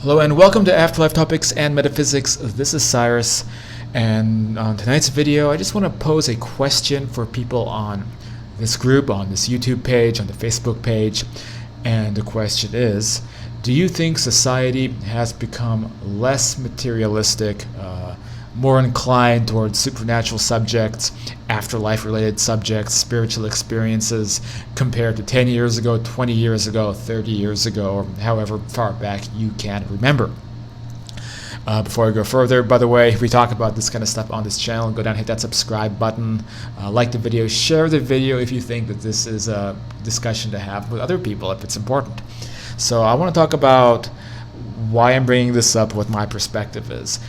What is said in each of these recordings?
Hello and welcome to Afterlife Topics and Metaphysics. This is Cyrus, and on tonight's video I just want to pose a question for people on this group, on this YouTube page, on the Facebook page. And the question is, do you think society has become less materialistic, more inclined towards supernatural subjects, afterlife related subjects, spiritual experiences, compared to 10 years ago, 20 years ago, 30 years ago, or however far back you can remember? Before I go further, by the way, if we talk about this kind of stuff on this channel, go down, hit that subscribe button, like the video, share the video if you think that this is a discussion to have with other people if it's important. So I want to talk about why I'm bringing this up, what my perspective is.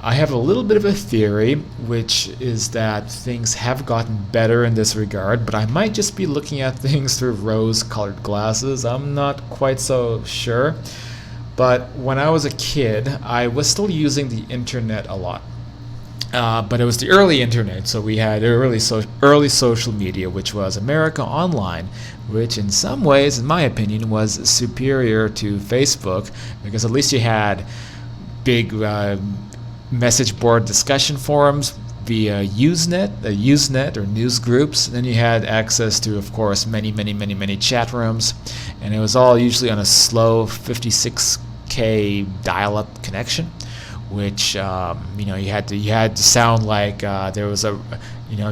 I have a little bit of a theory, which is that things have gotten better in this regard, but I might just be looking at things through rose-colored glasses. I'm not quite so sure. But when I was a kid, I was still using the internet a lot. But it was the early internet, so we had early social media, which was America Online, which in some ways, in my opinion, was superior to Facebook, because at least you had big message board discussion forums via Usenet or news groups. Then you had access to, of course, many chat rooms, and it was all usually on a slow 56K dial-up connection, which you had to sound like there was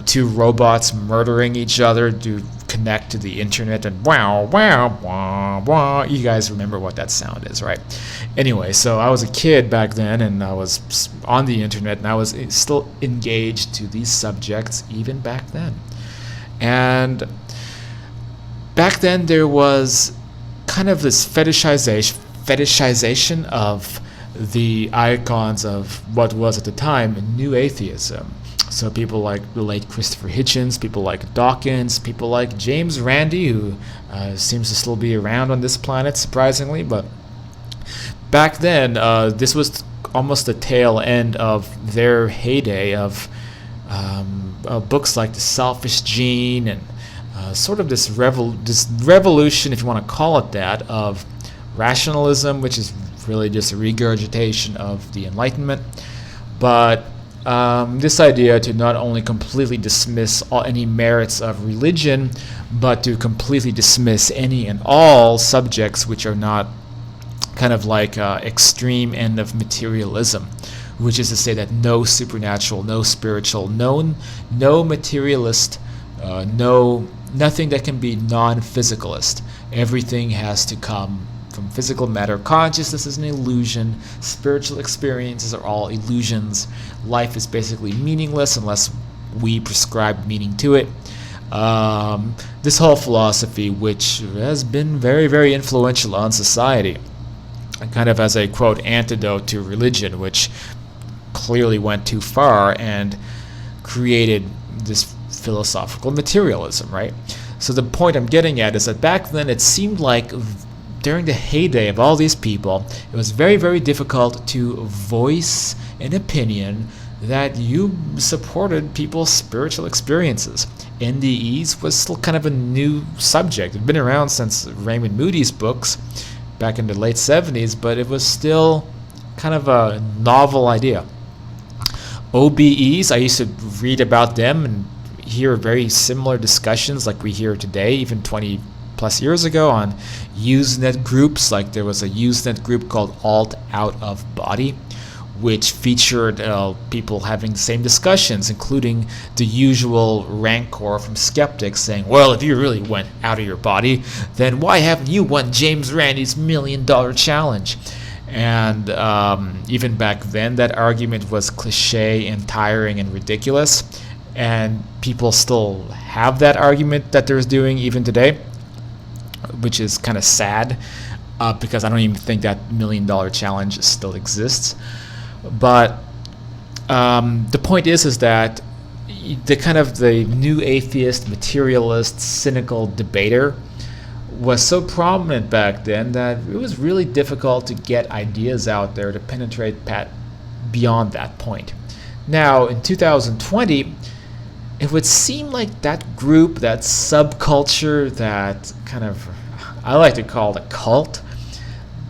two robots murdering each other to connect to the internet, and wow, you guys remember what that sound is, right? Anyway, so I was a kid back then, and I was on the internet, and I was still engaged to these subjects even back then. And back then there was kind of this fetishization of the icons of what was at the time New Atheism. So people like the late Christopher Hitchens, people like Dawkins, people like James Randi, who seems to still be around on this planet, surprisingly. But back then, this was almost the tail end of their heyday of books like The Selfish Gene and sort of this revolution, if you want to call it that, of rationalism, which is really just a regurgitation of the Enlightenment. But this idea to not only completely dismiss any merits of religion, but to completely dismiss any and all subjects which are not kind of like extreme end of materialism, which is to say that no supernatural, no spiritual, no materialist, nothing that can be non-physicalist. Everything has to come from physical matter. Consciousness is an illusion. Spiritual experiences are all illusions. Life is basically meaningless unless we prescribe meaning to it. This whole philosophy, which has been very influential on society, kind of as a, quote, antidote to religion, which clearly went too far and created this philosophical materialism, right? So the point I'm getting at is that back then it seemed like during the heyday of all these people, it was very difficult to voice an opinion that you supported people's spiritual experiences. NDEs was still kind of a new subject. It had been around since Raymond Moody's books back in the late 70s, but it was still kind of a novel idea. OBEs, I used to read about them and hear very similar discussions like we hear today, even 20 plus years ago, on Usenet groups. Like there was a Usenet group called Alt Out of Body, which featured people having the same discussions, including the usual rancor from skeptics saying, well, if you really went out of your body, then why haven't you won James Randi's $1 million challenge? And even back then, that argument was cliche and tiring and ridiculous, and people still have that argument that they're doing even today, which is kind of sad, because I don't even think that $1 million challenge still exists. But the point is that the new atheist, materialist, cynical debater was so prominent back then that it was really difficult to get ideas out there to penetrate beyond that point. Now, in 2020, it would seem like that group, that subculture, that kind of, I like to call it a cult,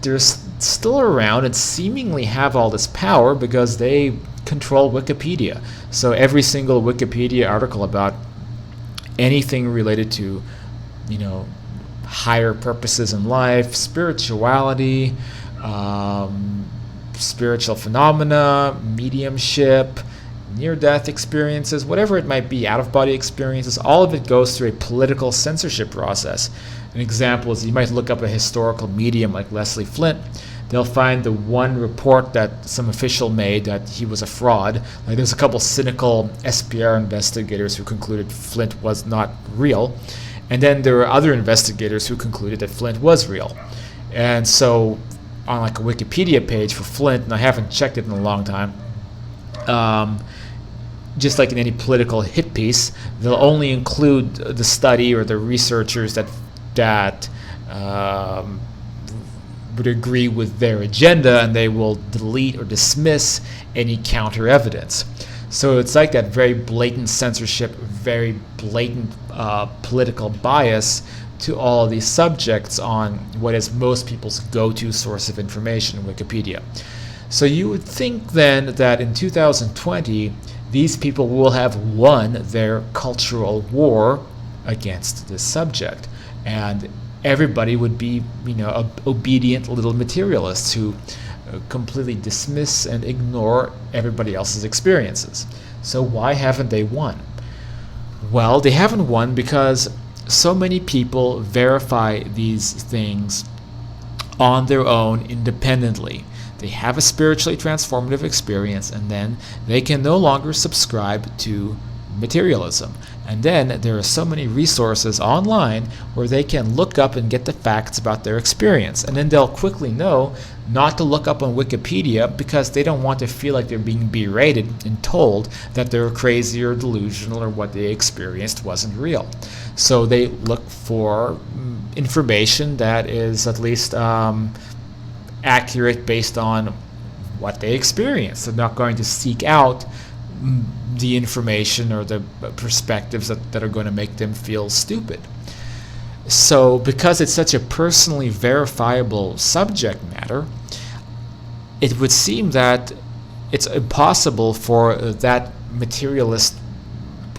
there's still around and seemingly have all this power because they control Wikipedia. So every single Wikipedia article about anything related to, higher purposes in life, spirituality, spiritual phenomena, mediumship, near-death experiences, whatever it might be, out-of-body experiences, all of it goes through a political censorship process. An example is you might look up a historical medium like Leslie Flint. They'll find the one report that some official made that he was a fraud. Like there's a couple cynical SPR investigators who concluded Flint was not real. And then there were other investigators who concluded that Flint was real. And so on like a Wikipedia page for Flint, and I haven't checked it in a long time, just like in any political hit piece, they'll only include the study or the researchers that would agree with their agenda, and they will delete or dismiss any counter evidence. So it's like that very blatant censorship, very blatant political bias to all of these subjects on what is most people's go-to source of information, Wikipedia. So you would think then that in 2020, these people will have won their cultural war against this subject, and everybody would be, obedient little materialists who completely dismiss and ignore everybody else's experiences. So why haven't they won? Well, they haven't won because so many people verify these things on their own independently. They have a spiritually transformative experience, and then they can no longer subscribe to materialism. And then there are so many resources online where they can look up and get the facts about their experience. And then they'll quickly know not to look up on Wikipedia because they don't want to feel like they're being berated and told that they're crazy or delusional or what they experienced wasn't real. So they look for information that is at least accurate based on what they experienced. They're not going to seek out the information or the perspectives that are going to make them feel stupid. So because it's such a personally verifiable subject matter, it would seem that it's impossible for that materialist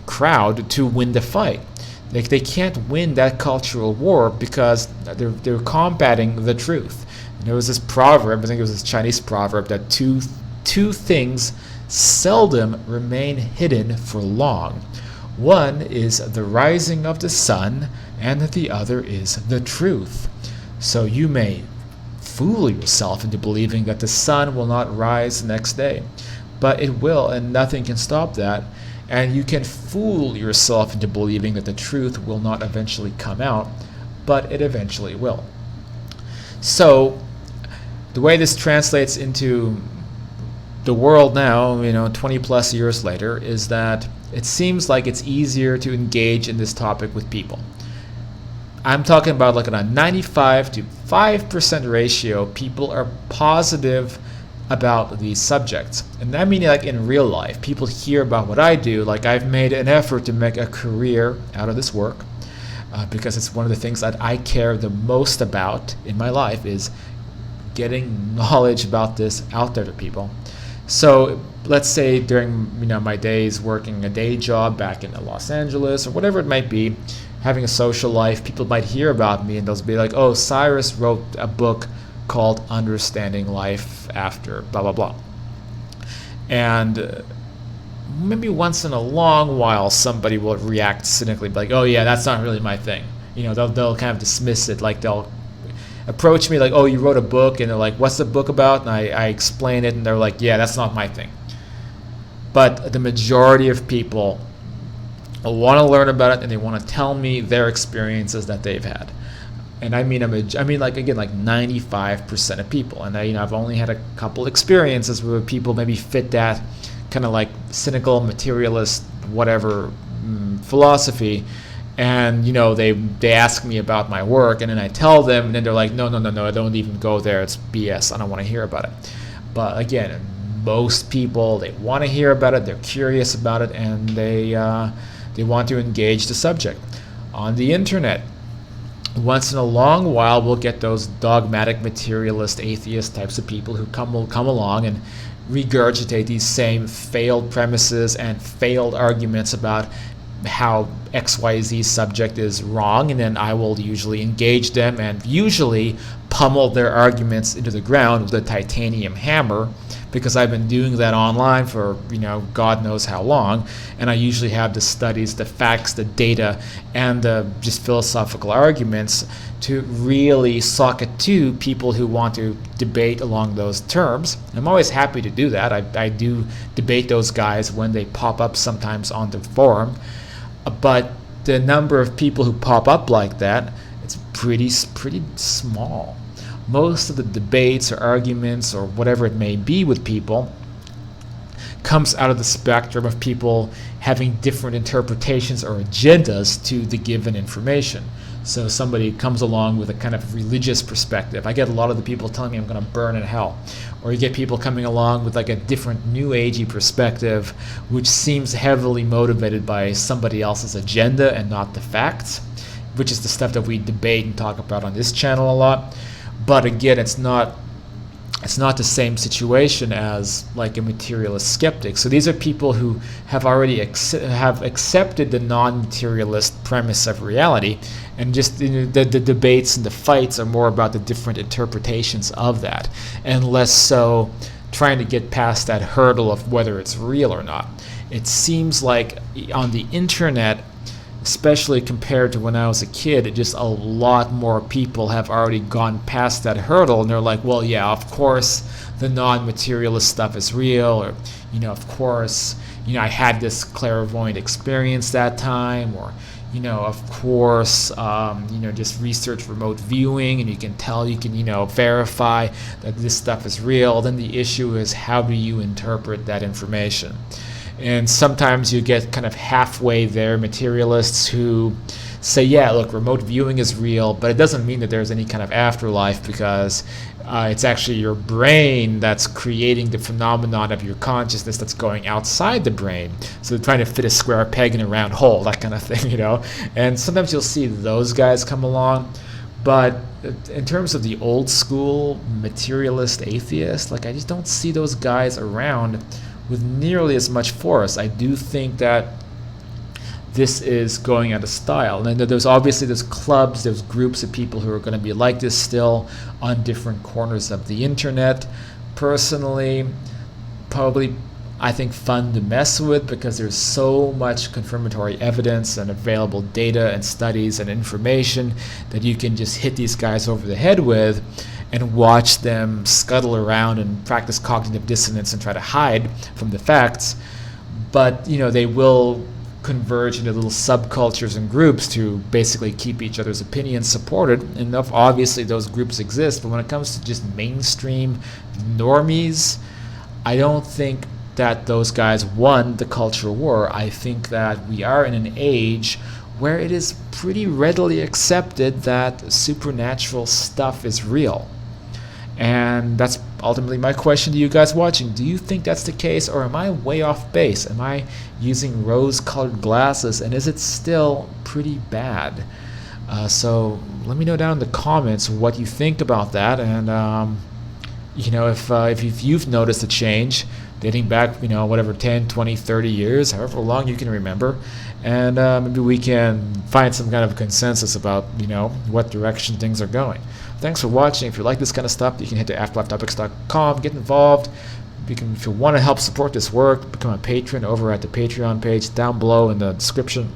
crowd to win the fight. Like they can't win that cultural war because they're combating the truth. And there was this proverb, I think it was this Chinese proverb, that two things seldom remain hidden for long. One is the rising of the sun, and the other is the truth. So you may fool yourself into believing that the sun will not rise the next day, but it will, and nothing can stop that. And you can fool yourself into believing that the truth will not eventually come out, but it eventually will. So the way this translates into the world now, 20 plus years later, is that it seems like it's easier to engage in this topic with people. I'm talking about like on a 95 to 5% ratio, people are positive about these subjects. And I mean like in real life, people hear about what I do, like I've made an effort to make a career out of this work because it's one of the things that I care the most about in my life is getting knowledge about this out there to people. So let's say during my days working a day job back in Los Angeles or whatever it might be, having a social life, people might hear about me and they'll be like, oh, Cyrus wrote a book called Understanding Life After blah blah blah. And maybe once in a long while somebody will react cynically, be like, oh yeah, that's not really my thing. They'll kind of dismiss it, like they'll approach me like, oh, you wrote a book, and they're like, what's the book about? And I explain it, and they're like, yeah, that's not my thing. But the majority of people want to learn about it, and they want to tell me their experiences that they've had. And I mean like again, like 95% of people. And I've only had a couple experiences where people maybe fit that kind of like cynical, materialist, whatever philosophy. And they ask me about my work, and then I tell them, and then they're like, no, I don't even go there. It's BS. I don't want to hear about it. But again, most people, they want to hear about it. They're curious about it, and they want to engage the subject. On the internet, once in a long while we'll get those dogmatic materialist atheist types of people who will come along and regurgitate these same failed premises and failed arguments about how XYZ subject is wrong, and then I will usually engage them and usually pummel their arguments into the ground with a titanium hammer, because I've been doing that online for God knows how long, and I usually have the studies, the facts, the data, and the just philosophical arguments to really sock it to people who want to debate along those terms. I'm always happy to do that. I do debate those guys when they pop up sometimes on the forum, but the number of people who pop up like that, it's pretty small. Most of the debates or arguments or whatever it may be with people comes out of the spectrum of people having different interpretations or agendas to the given information. So somebody comes along with a kind of religious perspective. I get a lot of the people telling me I'm going to burn in hell. Or you get people coming along with like a different new agey perspective, which seems heavily motivated by somebody else's agenda and not the facts, which is the stuff that we debate and talk about on this channel a lot. But again, it's not the same situation as like a materialist skeptic. So these are people who have already accepted the non-materialist premise of reality, and just the debates and the fights are more about the different interpretations of that, and less so trying to get past that hurdle of whether it's real or not. It seems like on the internet, especially compared to when I was a kid, just a lot more people have already gone past that hurdle, and they're like, well, yeah, of course the non-materialist stuff is real, or of course I had this clairvoyant experience that time, or of course just research remote viewing and you can verify that this stuff is real. Then the issue is, how do you interpret that information? And sometimes you get kind of halfway there materialists who say, yeah, look, remote viewing is real, but it doesn't mean that there's any kind of afterlife, because it's actually your brain that's creating the phenomenon of your consciousness that's going outside the brain. So they're trying to fit a square peg in a round hole, that kind of thing, And sometimes you'll see those guys come along. But in terms of the old school materialist atheist, like I just don't see those guys around with nearly as much force. I do think that this is going out of style. And there's obviously those clubs, there's groups of people who are going to be like this still on different corners of the internet. Personally, probably I think fun to mess with, because there's so much confirmatory evidence and available data and studies and information that you can just hit these guys over the head with and watch them scuttle around and practice cognitive dissonance and try to hide from the facts. But they will converge into little subcultures and groups to basically keep each other's opinions supported. And obviously those groups exist, but when it comes to just mainstream normies, I don't think that those guys won the culture war. I think that we are in an age where it is pretty readily accepted that supernatural stuff is real. And that's ultimately my question to you guys watching. Do you think that's the case, or am I way off base? Am I using rose-colored glasses, and is it still pretty bad? So let me know down in the comments what you think about that, and if you've noticed a change dating back, whatever, 10, 20, 30 years, however long you can remember, and maybe we can find some kind of consensus about, what direction things are going. Thanks for watching. If you like this kind of stuff, you can head to afterlifetopics.com, get involved. If you want to help support this work, become a patron over at the Patreon page down below in the description.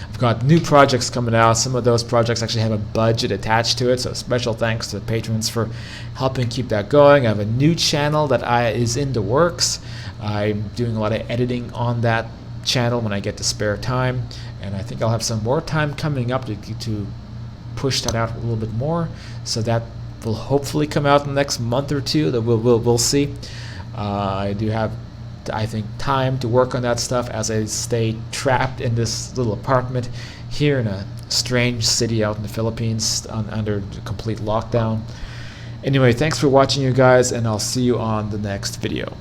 I've got new projects coming out. Some of those projects actually have a budget attached to it, so special thanks to the patrons for helping keep that going. I have a new channel that is in the works. I'm doing a lot of editing on that channel when I get to spare time, and I think I'll have some more time coming up to push that out a little bit more, so that will hopefully come out in the next month or two. That we'll see. I do have, I think, time to work on that stuff as I stay trapped in this little apartment here in a strange city out in the Philippines under complete lockdown. Anyway, thanks for watching, you guys, and I'll see you on the next video.